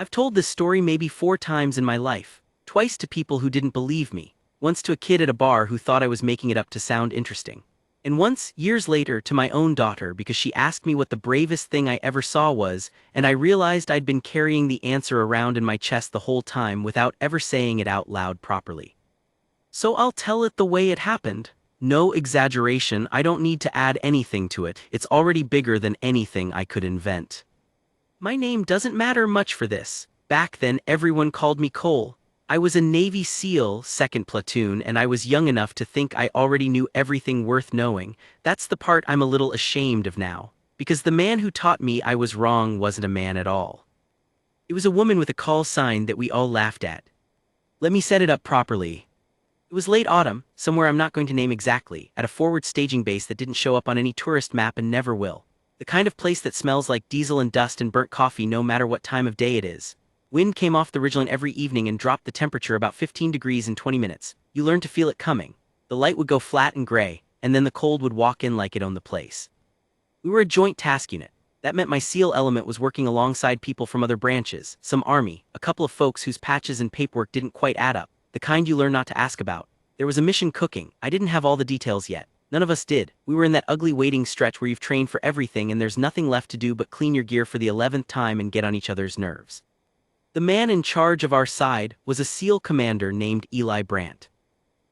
I've told this story maybe 4 times in my life, twice to people who didn't believe me, once to a kid at a bar who thought I was making it up to sound interesting, and once, years later, to my own daughter because she asked me what the bravest thing I ever saw was, and I realized I'd been carrying the answer around in my chest the whole time without ever saying it out loud properly. So I'll tell it the way it happened. No exaggeration, I don't need to add anything to it, it's already bigger than anything I could invent. My name doesn't matter much for this. Back then everyone called me Cole. I was a Navy SEAL, 2nd platoon, and I was young enough to think I already knew everything worth knowing. That's the part I'm a little ashamed of now, because the man who taught me I was wrong wasn't a man at all. It was a woman with a call sign that we all laughed at. Let me set it up properly. It was late autumn, somewhere I'm not going to name exactly, at a forward staging base that didn't show up on any tourist map and never will. The kind of place that smells like diesel and dust and burnt coffee no matter what time of day it is. Wind came off the ridgeline every evening and dropped the temperature about 15 degrees in 20 minutes. You learned to feel it coming. The light would go flat and gray, and then the cold would walk in like it owned the place. We were a joint task unit. That meant my SEAL element was working alongside people from other branches, some Army, a couple of folks whose patches and paperwork didn't quite add up, the kind you learn not to ask about. There was a mission cooking. I didn't have all the details yet. None of us did. We were in that ugly waiting stretch where you've trained for everything and there's nothing left to do but clean your gear for the 11th time and get on each other's nerves. The man in charge of our side was a SEAL commander named Eli Brandt.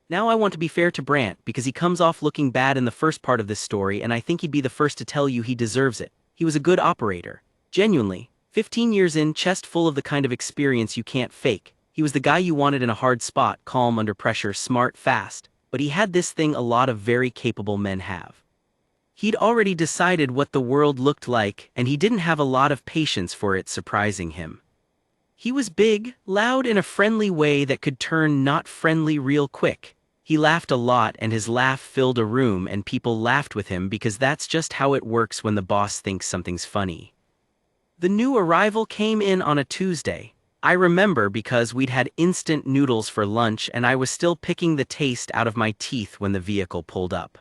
Now I want to be fair to Brandt because he comes off looking bad in the first part of this story and I think he'd be the first to tell you he deserves it. He was a good operator. Genuinely. 15 years in, chest full of the kind of experience you can't fake. He was the guy you wanted in a hard spot, calm under pressure, smart, fast. But he had this thing a lot of very capable men have. He'd already decided what the world looked like, and he didn't have a lot of patience for it surprising him. He was big, loud in a friendly way that could turn not friendly real quick. He laughed a lot and his laugh filled a room and people laughed with him because that's just how it works when the boss thinks something's funny. The new arrival came in on a Tuesday. I remember because we'd had instant noodles for lunch and I was still picking the taste out of my teeth when the vehicle pulled up.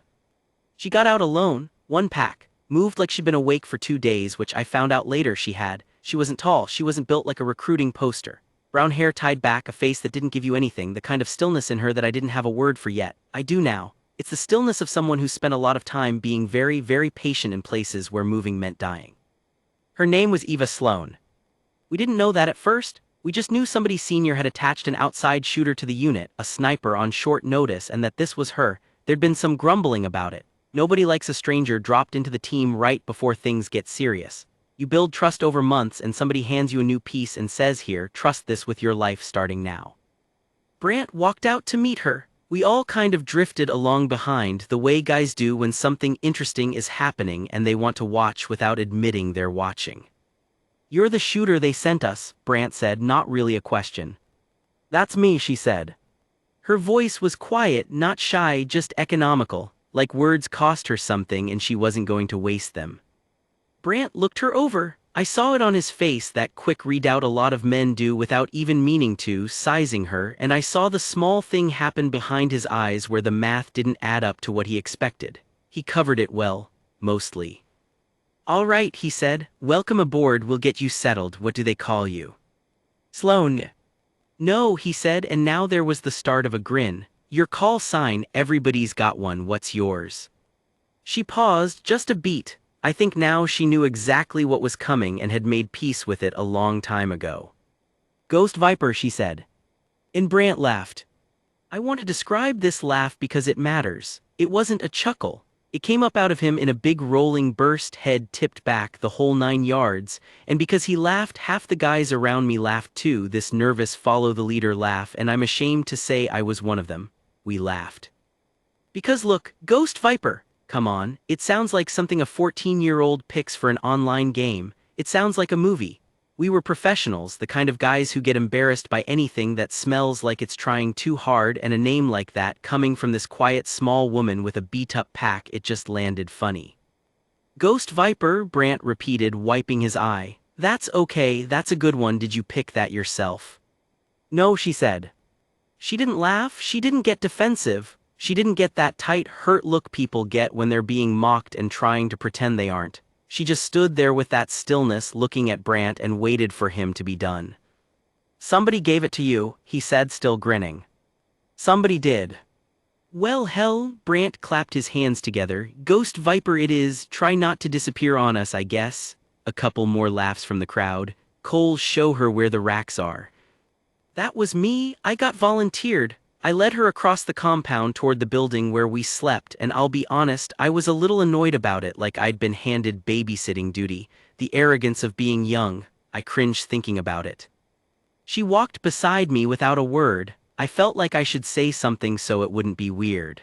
She got out alone, 1 pack, moved like she'd been awake for 2 days, which I found out later she had. She wasn't tall, she wasn't built like a recruiting poster. Brown hair tied back, a face that didn't give you anything, the kind of stillness in her that I didn't have a word for yet. I do now. It's the stillness of someone who spent a lot of time being very, very patient in places where moving meant dying. Her name was Eva Sloan. We didn't know that at first. We just knew somebody senior had attached an outside shooter to the unit, a sniper on short notice, and that this was her. There'd been some grumbling about it. Nobody likes a stranger dropped into the team right before things get serious. You build trust over months and somebody hands you a new piece and says, here, trust this with your life starting now. Brandt walked out to meet her. We all kind of drifted along behind, the way guys do when something interesting is happening and they want to watch without admitting they're watching. You're the shooter they sent us, Brandt said, not really a question. That's me, she said. Her voice was quiet, not shy, just economical, like words cost her something and she wasn't going to waste them. Brandt looked her over. I saw it on his face, that quick readout a lot of men do without even meaning to, sizing her, and I saw the small thing happen behind his eyes where the math didn't add up to what he expected. He covered it well, mostly. All right, he said, welcome aboard, we'll get you settled, what do they call you? Sloan. No, he said, and now there was the start of a grin. Your call sign, everybody's got one, what's yours? She paused, just a beat. I think now she knew exactly what was coming and had made peace with it a long time ago. Ghost Viper, she said. And Brandt laughed. I want to describe this laugh because it matters. It wasn't a chuckle. It came up out of him in a big rolling burst, head tipped back the whole 9 yards, and because he laughed, half the guys around me laughed too, this nervous follow-the-leader laugh, and I'm ashamed to say I was one of them. We laughed. Because look, Ghost Viper, come on, it sounds like something a 14-year-old picks for an online game. It sounds like a movie. We were professionals, the kind of guys who get embarrassed by anything that smells like it's trying too hard, and a name like that coming from this quiet small woman with a beat-up pack, it just landed funny. Ghost Viper, Brandt repeated, wiping his eye. That's okay, that's a good one, did you pick that yourself? No, she said. She didn't laugh, she didn't get defensive, she didn't get that tight, hurt look people get when they're being mocked and trying to pretend they aren't. She just stood there with that stillness, looking at Brant, and waited for him to be done. "Somebody gave it to you," he said, still grinning. "Somebody did." "Well, hell," Brant clapped his hands together. "Ghost Viper it is, try not to disappear on us, I guess." A couple more laughs from the crowd. "Cole, show her where the racks are." "That was me, I got volunteered." I led her across the compound toward the building where we slept, and I'll be honest, I was a little annoyed about it, like I'd been handed babysitting duty. The arrogance of being young. I cringed thinking about it. She walked beside me without a word. I felt like I should say something so it wouldn't be weird.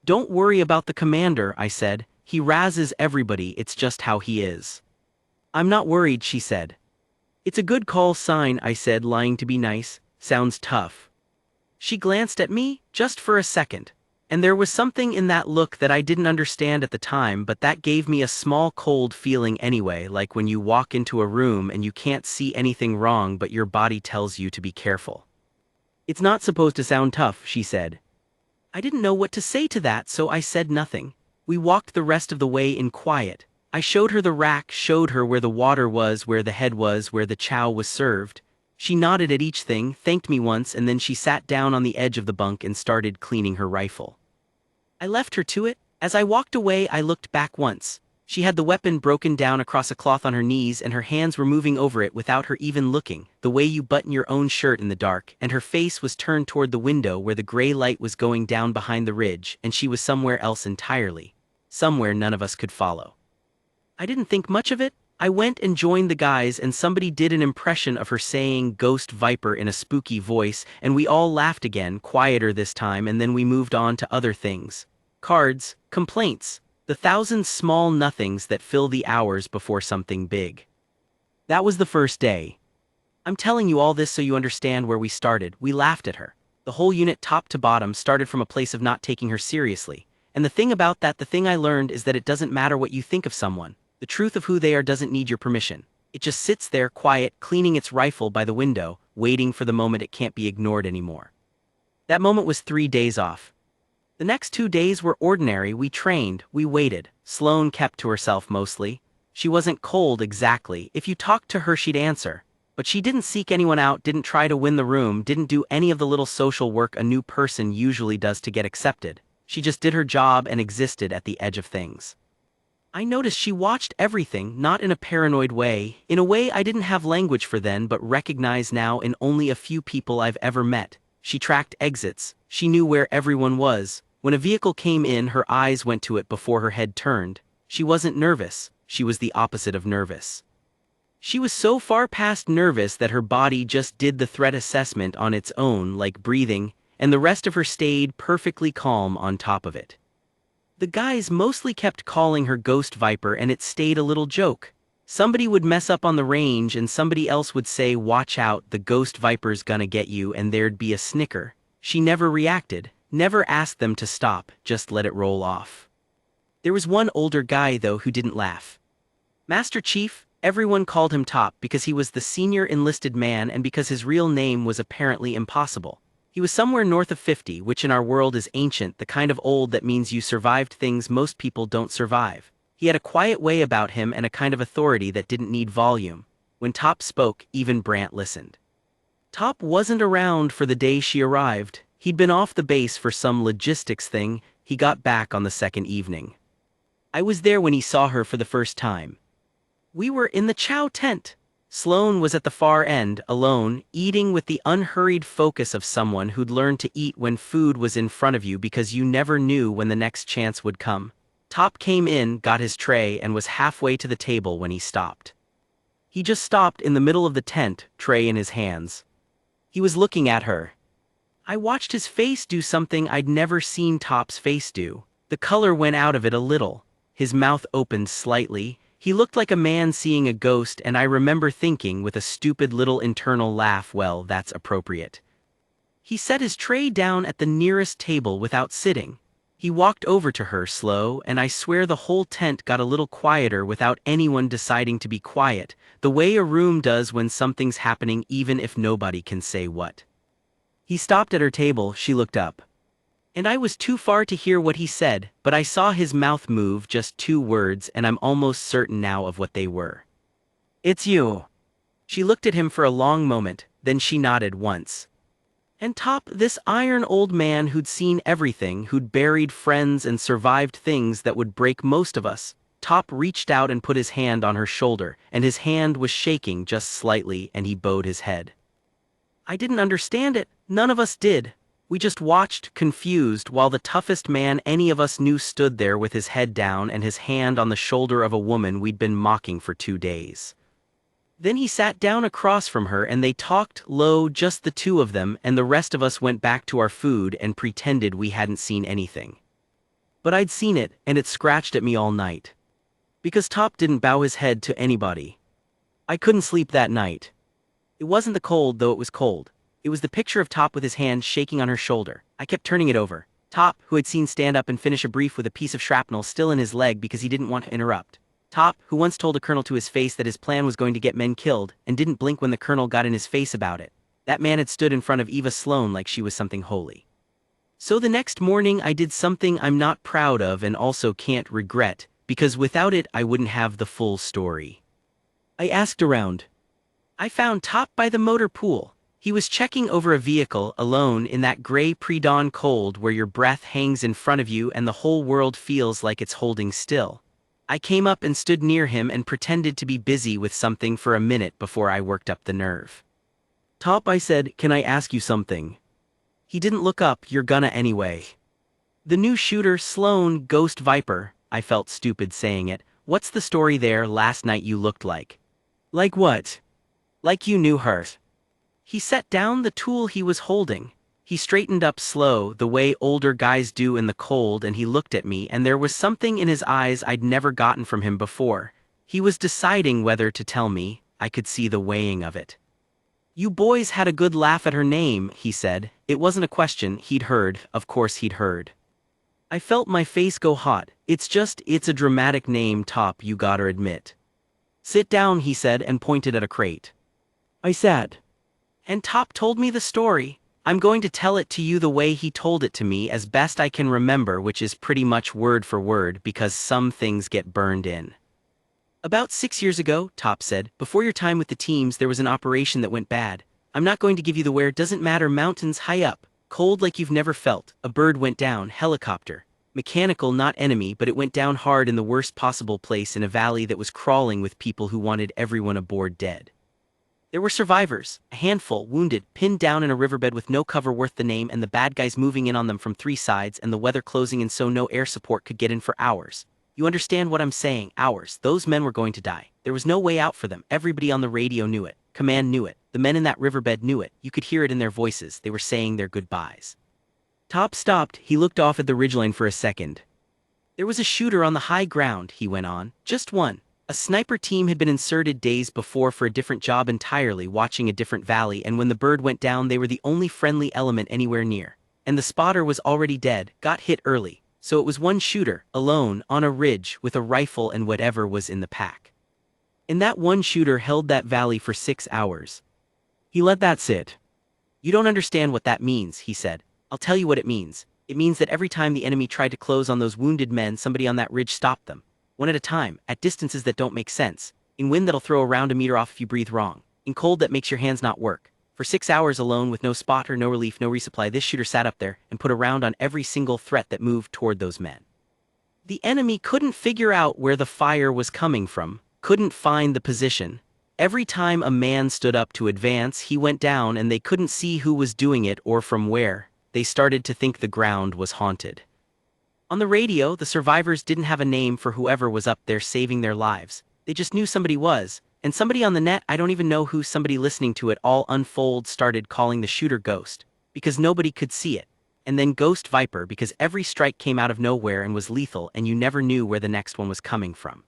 "Don't worry about the commander," I said. "He razzes everybody, it's just how he is." "I'm not worried," she said. "It's a good call sign," I said, lying to be nice. "Sounds tough." She glanced at me, just for a second. And there was something in that look that I didn't understand at the time, but that gave me a small cold feeling anyway, like when you walk into a room and you can't see anything wrong but your body tells you to be careful. "It's not supposed to sound tough," she said. I didn't know what to say to that, so I said nothing. We walked the rest of the way in quiet. I showed her the rack, showed her where the water was, where the head was, where the chow was served. She nodded at each thing, thanked me once, and then she sat down on the edge of the bunk and started cleaning her rifle. I left her to it. As I walked away, I looked back once. She had the weapon broken down across a cloth on her knees, and her hands were moving over it without her even looking, the way you button your own shirt in the dark, and her face was turned toward the window where the gray light was going down behind the ridge, and she was somewhere else entirely. Somewhere none of us could follow. I didn't think much of it. I went and joined the guys, and somebody did an impression of her saying "Ghost Viper" in a spooky voice, and we all laughed again, quieter this time, and then we moved on to other things. Cards, complaints, the thousand small nothings that fill the hours before something big. That was the first day. I'm telling you all this so you understand where we started. We laughed at her. The whole unit top to bottom started from a place of not taking her seriously. And the thing about that, the thing I learned is that it doesn't matter what you think of someone. The truth of who they are doesn't need your permission. It just sits there quiet, cleaning its rifle by the window, waiting for the moment it can't be ignored anymore. That moment was 3 days off. The next 2 days were ordinary. We trained, we waited. Sloane kept to herself mostly. She wasn't cold exactly. If you talked to her, she'd answer. But she didn't seek anyone out, didn't try to win the room, didn't do any of the little social work a new person usually does to get accepted. She just did her job and existed at the edge of things. I noticed she watched everything, not in a paranoid way, in a way I didn't have language for then but recognize now in only a few people I've ever met. She tracked exits. She knew where everyone was. When a vehicle came in, her eyes went to it before her head turned. She wasn't nervous. She was the opposite of nervous. She was so far past nervous that her body just did the threat assessment on its own, like breathing, and the rest of her stayed perfectly calm on top of it. The guys mostly kept calling her Ghost Viper, and it stayed a little joke. Somebody would mess up on the range and somebody else would say, "Watch out, the Ghost Viper's gonna get you," and there'd be a snicker. She never reacted, never asked them to stop, just let it roll off. There was one older guy, though, who didn't laugh. Master Chief, everyone called him Top because he was the senior enlisted man and because his real name was apparently impossible. He was somewhere north of 50, which in our world is ancient, the kind of old that means you survived things most people don't survive. He had a quiet way about him and a kind of authority that didn't need volume. When Top spoke, even Brant listened. Top wasn't around for the day she arrived. He'd been off the base for some logistics thing. He got back on the second evening. I was there when he saw her for the first time. We were in the chow tent. Sloane was at the far end, alone, eating with the unhurried focus of someone who'd learned to eat when food was in front of you because you never knew when the next chance would come. Top came in, got his tray, and was halfway to the table when he stopped. He just stopped in the middle of the tent, tray in his hands. He was looking at her. I watched his face do something I'd never seen Top's face do. The color went out of it a little. His mouth opened slightly. He looked like a man seeing a ghost, and I remember thinking with a stupid little internal laugh, well, that's appropriate. He set his tray down at the nearest table without sitting. He walked over to her slow, and I swear the whole tent got a little quieter without anyone deciding to be quiet, the way a room does when something's happening even if nobody can say what. He stopped at her table. She looked up. And I was too far to hear what he said, but I saw his mouth move just 2 words and I'm almost certain now of what they were. "It's you." She looked at him for a long moment, then she nodded once. And Top, this iron old man who'd seen everything, who'd buried friends and survived things that would break most of us, Top reached out and put his hand on her shoulder, and his hand was shaking just slightly and he bowed his head. I didn't understand it, none of us did. We just watched, confused, while the toughest man any of us knew stood there with his head down and his hand on the shoulder of a woman we'd been mocking for 2 days. Then he sat down across from her and they talked low, just the two of them, and the rest of us went back to our food and pretended we hadn't seen anything. But I'd seen it, and it scratched at me all night. Because Top didn't bow his head to anybody. I couldn't sleep that night. It wasn't the cold, though it was cold. It was the picture of Top with his hand shaking on her shoulder. I kept turning it over. Top, who I'd seen stand up and finish a brief with a piece of shrapnel still in his leg because he didn't want to interrupt. Top, who once told a colonel to his face that his plan was going to get men killed, and didn't blink when the colonel got in his face about it. That man had stood in front of Eva Sloane like she was something holy. So the next morning I did something I'm not proud of and also can't regret, because without it I wouldn't have the full story. I asked around. I found Top by the motor pool. He was checking over a vehicle, alone in that gray pre-dawn cold where your breath hangs in front of you and the whole world feels like it's holding still. I came up and stood near him and pretended to be busy with something for a minute before I worked up the nerve. "Top," I said, "can I ask you something?" He didn't look up. "You're gonna anyway." "The new shooter, Sloane, Ghost Viper," I felt stupid saying it. "What's the story there? Last night you looked like." "Like what?" "Like you knew her." He set down the tool he was holding. He straightened up slow, the way older guys do in the cold, and he looked at me, and there was something in his eyes I'd never gotten from him before. He was deciding whether to tell me. I could see the weighing of it. "You boys had a good laugh at her name," he said. It wasn't a question, he'd heard, of course he'd heard. I felt my face go hot. It's a dramatic name, Top, you gotta admit." "Sit down," he said, and pointed at a crate. I sat. And Top told me the story. I'm going to tell it to you the way he told it to me as best I can remember, which is pretty much word for word because some things get burned in. "About 6 years ago," Top said, "before your time with the teams there was an operation that went bad. I'm not going to give you the where, doesn't matter, mountains high up, cold like you've never felt, a bird went down, helicopter. Mechanical, not enemy, but it went down hard in the worst possible place in a valley that was crawling with people who wanted everyone aboard dead. There were survivors, a handful, wounded, pinned down in a riverbed with no cover worth the name and the bad guys moving in on them from 3 sides and the weather closing in so no air support could get in for hours. You understand what I'm saying? Hours. Those men were going to die. There was no way out for them. Everybody on the radio knew it. Command knew it. The men in that riverbed knew it. You could hear it in their voices. They were saying their goodbyes." Top stopped. He looked off at the ridgeline for a second. "There was a shooter on the high ground," he went on. "Just one. A sniper team had been inserted days before for a different job entirely, watching a different valley, and when the bird went down they were the only friendly element anywhere near. And the spotter was already dead, got hit early. So it was one shooter, alone, on a ridge, with a rifle and whatever was in the pack. And that one shooter held that valley for 6 hours. He let that sit. You don't understand what that means," he said. "I'll tell you what it means. It means that every time the enemy tried to close on those wounded men, somebody on that ridge stopped them. One at a time, at distances that don't make sense, in wind that'll throw around a meter off if you breathe wrong, in cold that makes your hands not work. For 6 hours alone with no spotter, no relief, no resupply, this shooter sat up there and put a round on every single threat that moved toward those men. The enemy couldn't figure out where the fire was coming from, couldn't find the position. Every time a man stood up to advance, he went down and they couldn't see who was doing it or from where. They started to think the ground was haunted. On the radio, the survivors didn't have a name for whoever was up there saving their lives. They just knew somebody was, and somebody on the net, I don't even know who, somebody listening to it all unfold started calling the shooter Ghost, because nobody could see it, and then Ghost Viper because every strike came out of nowhere and was lethal and you never knew where the next one was coming from.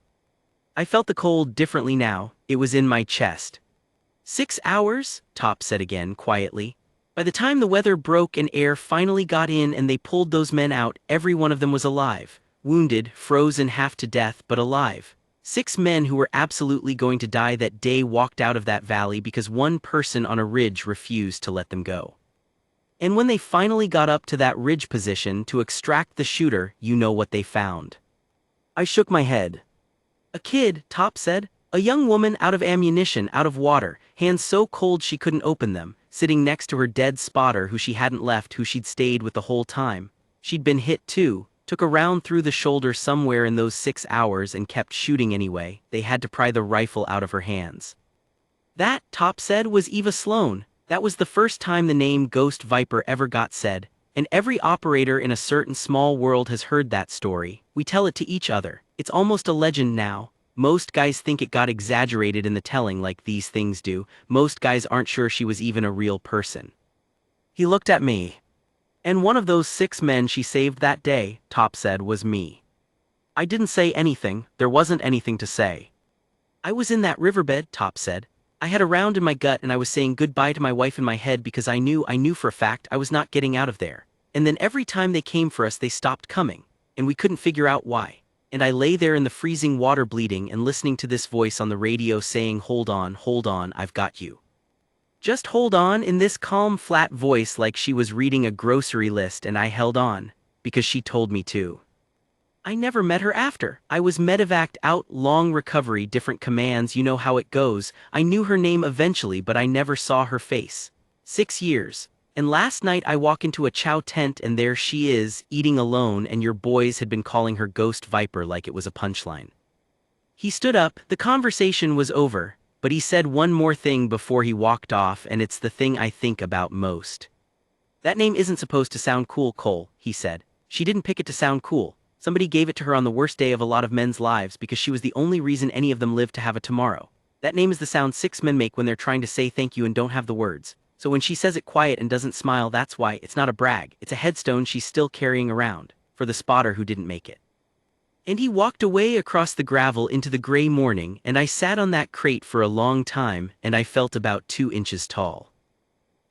I felt the cold differently now. It was in my chest. 6 hours? Top said again, quietly. By the time the weather broke and air finally got in and they pulled those men out, every one of them was alive. Wounded, frozen half to death, but alive. 6 men who were absolutely going to die that day walked out of that valley because one person on a ridge refused to let them go. And when they finally got up to that ridge position to extract the shooter, you know what they found. I shook my head. A kid, Top said. A young woman out of ammunition, out of water, hands so cold she couldn't open them, sitting next to her dead spotter who she hadn't left, who she'd stayed with the whole time. She'd been hit too, took a round through the shoulder somewhere in those 6 hours and kept shooting anyway. They had to pry the rifle out of her hands. That, Top said, was Eva Sloan. That was the first time the name Ghost Viper ever got said, and every operator in a certain small world has heard that story. We tell it to each other. It's almost a legend now. Most guys think it got exaggerated in the telling like these things do. Most guys aren't sure she was even a real person. He looked at me. And one of those 6 men she saved that day, Top said, was me. I didn't say anything. There wasn't anything to say. I was in that riverbed, Top said. I had a round in my gut and I was saying goodbye to my wife in my head because I knew for a fact I was not getting out of there. And then every time they came for us they stopped coming. And we couldn't figure out why. And I lay there in the freezing water bleeding and listening to this voice on the radio saying, hold on, I've got you. Just hold on, in this calm, flat voice like she was reading a grocery list, and I held on, because she told me to. I never met her after. I was medevaced out, long recovery, different commands, you know how it goes. I knew her name eventually, but I never saw her face. 6 years. And last night I walk into a chow tent and there she is, eating alone, and your boys had been calling her Ghost Viper like it was a punchline. He stood up, the conversation was over, but he said one more thing before he walked off, and it's the thing I think about most. That name isn't supposed to sound cool, Cole, he said. She didn't pick it to sound cool. Somebody gave it to her on the worst day of a lot of men's lives because she was the only reason any of them lived to have a tomorrow. That name is the sound 6 men make when they're trying to say thank you and don't have the words. So when she says it quiet and doesn't smile, that's why. It's not a brag. It's a headstone she's still carrying around, for the spotter who didn't make it. And he walked away across the gravel into the gray morning, and I sat on that crate for a long time, and I felt about 2 inches tall.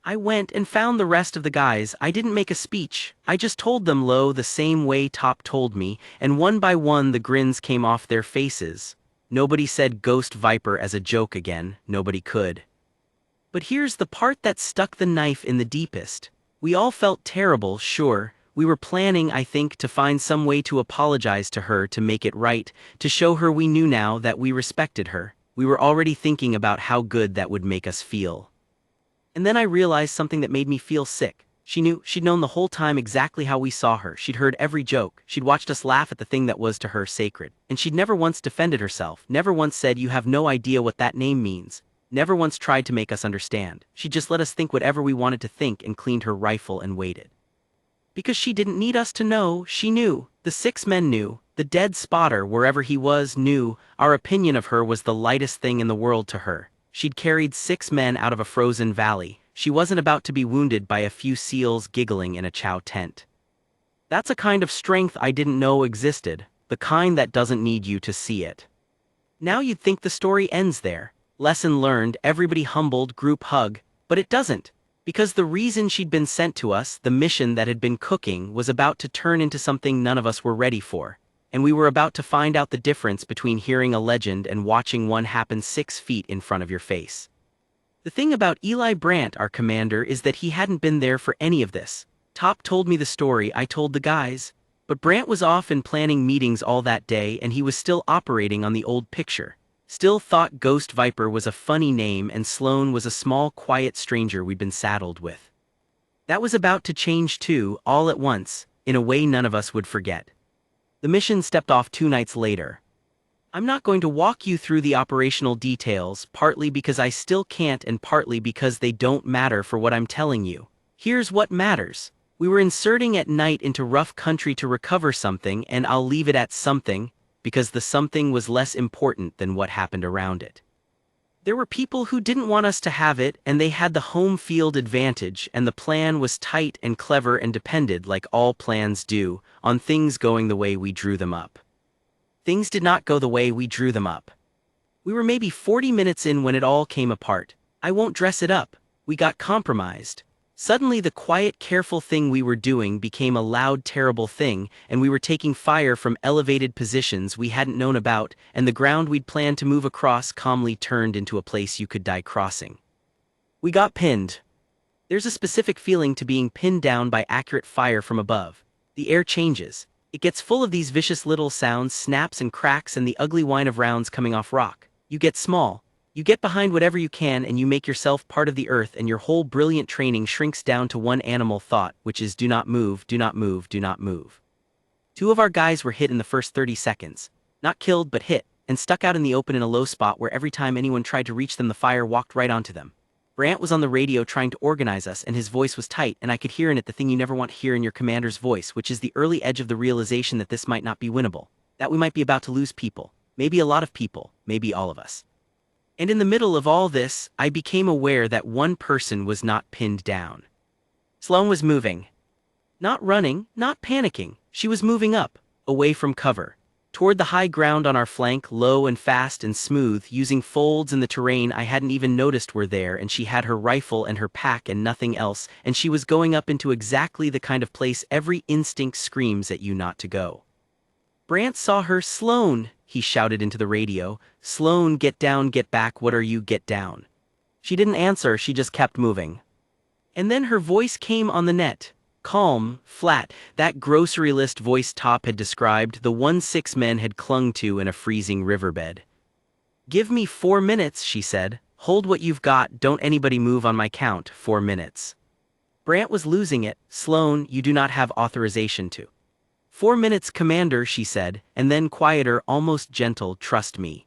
I went and found the rest of the guys. I didn't make a speech. I just told them low the same way Top told me, and one by one the grins came off their faces. Nobody said Ghost Viper as a joke again. Nobody could. But here's the part that stuck the knife in the deepest. We all felt terrible, sure. We were planning, I think, to find some way to apologize to her, to make it right, to show her we knew now that we respected her. We were already thinking about how good that would make us feel. And then I realized something that made me feel sick. She knew, she'd known the whole time exactly how we saw her. She'd heard every joke. She'd watched us laugh at the thing that was to her sacred. And she'd never once defended herself, never once said, you have no idea what that name means. Never once tried to make us understand. She just let us think whatever we wanted to think and cleaned her rifle and waited. Because she didn't need us to know, she knew. The 6 men knew. The dead spotter, wherever he was, knew. Our opinion of her was the lightest thing in the world to her. She'd carried 6 men out of a frozen valley. She wasn't about to be wounded by a few seals giggling in a chow tent. That's a kind of strength I didn't know existed, the kind that doesn't need you to see it. Now you'd think the story ends there. Lesson learned, everybody humbled, group hug, but it doesn't. Because the reason she'd been sent to us, the mission that had been cooking, was about to turn into something none of us were ready for. And we were about to find out the difference between hearing a legend and watching one happen 6 feet in front of your face. The thing about Eli Brandt, our commander, is that he hadn't been there for any of this. Top told me the story, I told the guys. But Brandt was off in planning meetings all that day, and he was still operating on the old picture. Still thought Ghost Viper was a funny name and Sloan was a small, quiet stranger we'd been saddled with. That was about to change too, all at once, in a way none of us would forget. The mission stepped off 2 nights later. I'm not going to walk you through the operational details, partly because I still can't and partly because they don't matter for what I'm telling you. Here's what matters. We were inserting at night into rough country to recover something, and I'll leave it at something, because the something was less important than what happened around it. There were people who didn't want us to have it, and they had the home field advantage, and the plan was tight and clever and depended, like all plans do, on things going the way we drew them up. Things did not go the way we drew them up. We were maybe 40 minutes in when it all came apart. I won't dress it up. We got compromised. Suddenly the quiet, careful thing we were doing became a loud, terrible thing, and we were taking fire from elevated positions we hadn't known about, and the ground we'd planned to move across calmly turned into a place you could die crossing. We got pinned. There's a specific feeling to being pinned down by accurate fire from above. The air changes. It gets full of these vicious little sounds, snaps and cracks, and the ugly whine of rounds coming off rock. You get small. You get behind whatever you can and you make yourself part of the earth, and your whole brilliant training shrinks down to one animal thought, which is do not move, do not move, do not move. Two of our guys were hit in the first 30 seconds. Not killed, but hit, and stuck out in the open in a low spot where every time anyone tried to reach them the fire walked right onto them. Brant was on the radio trying to organize us, and his voice was tight, and I could hear in it the thing you never want to hear in your commander's voice, which is the early edge of the realization that this might not be winnable, that we might be about to lose people, maybe a lot of people, maybe all of us. And in the middle of all this, I became aware that one person was not pinned down. Sloane was moving. Not running, not panicking, she was moving up, away from cover, toward the high ground on our flank, low and fast and smooth, using folds in the terrain I hadn't even noticed were there, and she had her rifle and her pack and nothing else, and she was going up into exactly the kind of place every instinct screams at you not to go. Brant saw her. "Sloane," he shouted into the radio. "Sloane, get down, get back, what are you, get down." She didn't answer, she just kept moving. And then her voice came on the net. Calm, flat, that grocery list voice Top had described, the one 6 men had clung to in a freezing riverbed. "Give me 4 minutes," she said. "Hold what you've got, don't anybody move on my count, 4 minutes." Brant was losing it. "Sloane, you do not have authorization to." "4 minutes, Commander," she said, and then quieter, almost gentle, "Trust me."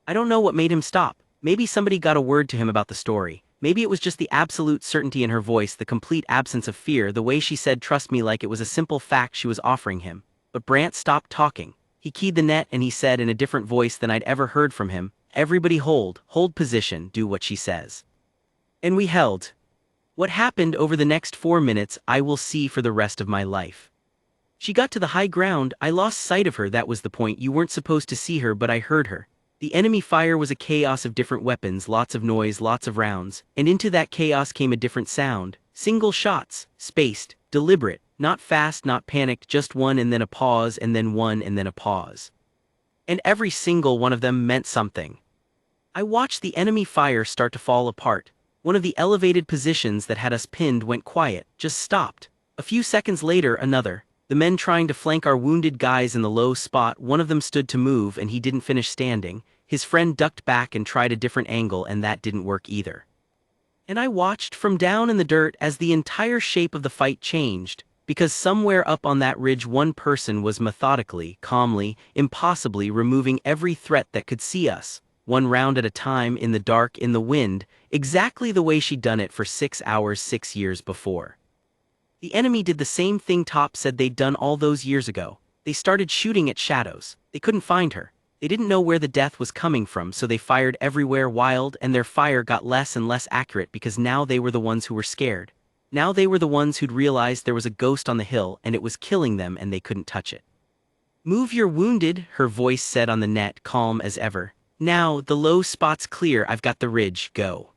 I don't know what made him stop. Maybe somebody got a word to him about the story. Maybe it was just the absolute certainty in her voice, the complete absence of fear, the way she said "trust me" like it was a simple fact she was offering him. But Brant stopped talking. He keyed the net and he said in a different voice than I'd ever heard from him, "Everybody hold position, do what she says." And we held. What happened over the next 4 minutes I will see for the rest of my life. She got to the high ground, I lost sight of her, that was the point, you weren't supposed to see her but I heard her. The enemy fire was a chaos of different weapons, lots of noise, lots of rounds, and into that chaos came a different sound. Single shots, spaced, deliberate, not fast, not panicked, just one and then a pause and then one and then a pause. And every single one of them meant something. I watched the enemy fire start to fall apart. One of the elevated positions that had us pinned went quiet, just stopped. A few seconds later, another. The men trying to flank our wounded guys in the low spot, one of them stood to move and he didn't finish standing. His friend ducked back and tried a different angle and that didn't work either. And I watched from down in the dirt as the entire shape of the fight changed, because somewhere up on that ridge one person was methodically, calmly, impossibly removing every threat that could see us, one round at a time, in the dark, in the wind, exactly the way she'd done it for 6 hours 6 years before. The enemy did the same thing Top said they'd done all those years ago. They started shooting at shadows. They couldn't find her. They didn't know where the death was coming from, so they fired everywhere wild, and their fire got less and less accurate because now they were the ones who were scared. Now they were the ones who'd realized there was a ghost on the hill and it was killing them and they couldn't touch it. "Move your wounded," her voice said on the net, calm as ever. "Now, the low spot's clear, I've got the ridge, go."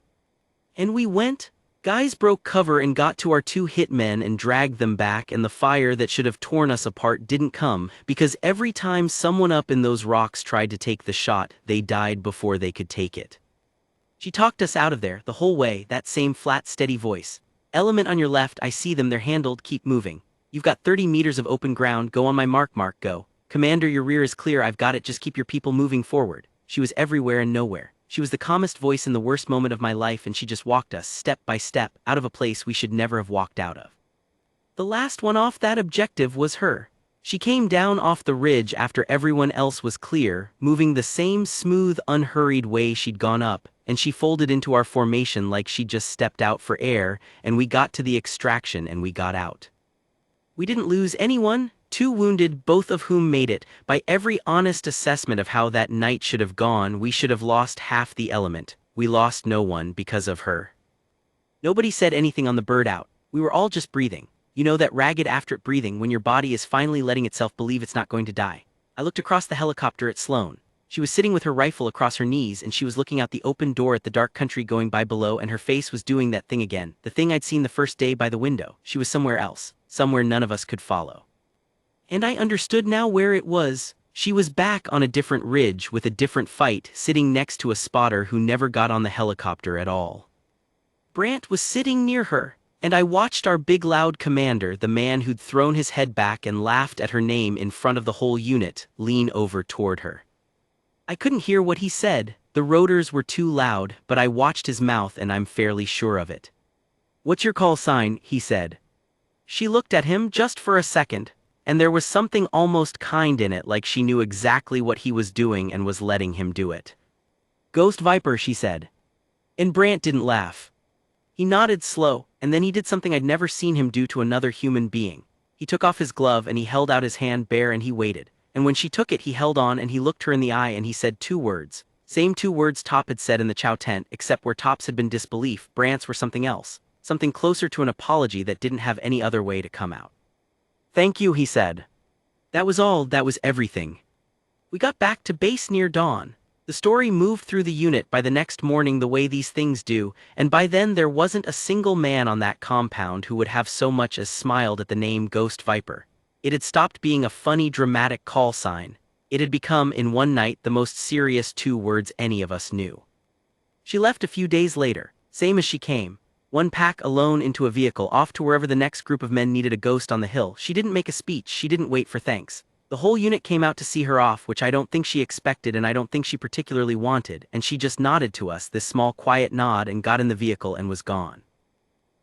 And we went. Guys broke cover and got to our 2 hit men and dragged them back, and the fire that should have torn us apart didn't come, because every time someone up in those rocks tried to take the shot, they died before they could take it. She talked us out of there, the whole way, that same flat, steady voice. "Element on your left, I see them, they're handled, keep moving. You've got 30 meters of open ground, go on my mark, go. Commander, your rear is clear, I've got it, just keep your people moving forward." She was everywhere and nowhere. She was the calmest voice in the worst moment of my life, and she just walked us, step by step, out of a place we should never have walked out of. The last one off that objective was her. She came down off the ridge after everyone else was clear, moving the same smooth, unhurried way she'd gone up, and she folded into our formation like she'd just stepped out for air, and we got to the extraction and we got out. We didn't lose anyone. 2 wounded, both of whom made it. By every honest assessment of how that night should have gone, we should have lost half the element. We lost no one because of her. Nobody said anything on the bird out. We were all just breathing. You know that ragged after-it breathing when your body is finally letting itself believe it's not going to die. I looked across the helicopter at Sloane. She was sitting with her rifle across her knees and she was looking out the open door at the dark country going by below, and her face was doing that thing again, the thing I'd seen the first day by the window. She was somewhere else, somewhere none of us could follow. And I understood now where it was. She was back on a different ridge with a different fight, sitting next to a spotter who never got on the helicopter at all. Brant was sitting near her, and I watched our big loud commander, the man who'd thrown his head back and laughed at her name in front of the whole unit, lean over toward her. I couldn't hear what he said, the rotors were too loud, but I watched his mouth and I'm fairly sure of it. "What's your call sign?" he said. She looked at him just for a second, and there was something almost kind in it, like she knew exactly what he was doing and was letting him do it. "Ghost Viper," she said. And Brant didn't laugh. He nodded slow, and then he did something I'd never seen him do to another human being. He took off his glove and he held out his hand bare and he waited. And when she took it, he held on and he looked her in the eye and he said 2 words. Same 2 words Top had said in the Chow tent, except where Top's had been disbelief, Brant's were something else. Something closer to an apology that didn't have any other way to come out. "Thank you," he said. That was all, that was everything. We got back to base near dawn. The story moved through the unit by the next morning the way these things do, and by then there wasn't a single man on that compound who would have so much as smiled at the name Ghost Viper. It had stopped being a funny, dramatic call sign. It had become, in one night, the most serious 2 words any of us knew. She left a few days later, same as she came. One pack alone into a vehicle off to wherever the next group of men needed a ghost on the hill. She didn't make a speech, she didn't wait for thanks. The whole unit came out to see her off, which I don't think she expected and I don't think she particularly wanted, and she just nodded to us, this small quiet nod, and got in the vehicle and was gone.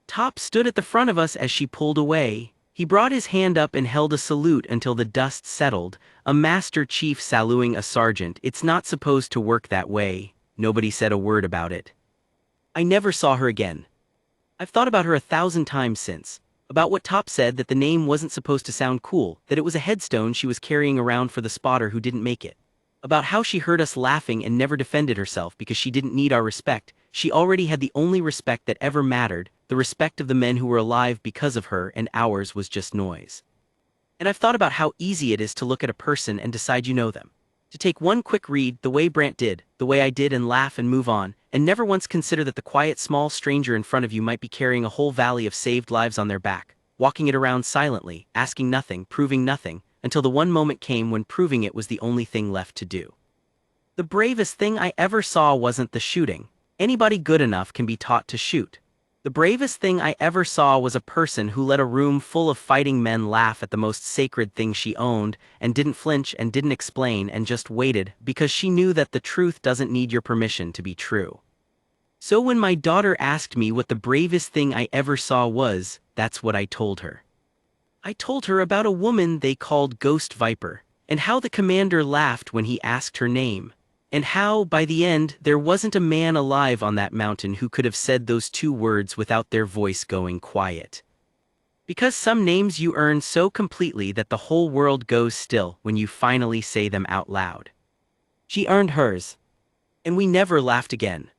Top stood at the front of us as she pulled away. He brought his hand up and held a salute until the dust settled, a master chief saluting a sergeant. It's not supposed to work that way. Nobody said a word about it. I never saw her again. I've thought about her 1,000 times since. About what Top said, that the name wasn't supposed to sound cool, that it was a headstone she was carrying around for the spotter who didn't make it. About how she heard us laughing and never defended herself because she didn't need our respect. She already had the only respect that ever mattered, the respect of the men who were alive because of her, and ours was just noise. And I've thought about how easy it is to look at a person and decide you know them. To take one quick read, the way Brant did, the way I did, and laugh and move on, and never once consider that the quiet small stranger in front of you might be carrying a whole valley of saved lives on their back, walking it around silently, asking nothing, proving nothing, until the one moment came when proving it was the only thing left to do. The bravest thing I ever saw wasn't the shooting. Anybody good enough can be taught to shoot. The bravest thing I ever saw was a person who let a room full of fighting men laugh at the most sacred thing she owned, and didn't flinch and didn't explain and just waited, because she knew that the truth doesn't need your permission to be true. So when my daughter asked me what the bravest thing I ever saw was, that's what I told her. I told her about a woman they called Ghost Viper, and how the commander laughed when he asked her name. And how, by the end, there wasn't a man alive on that mountain who could have said those 2 words without their voice going quiet. Because some names you earn so completely that the whole world goes still when you finally say them out loud. She earned hers. And we never laughed again.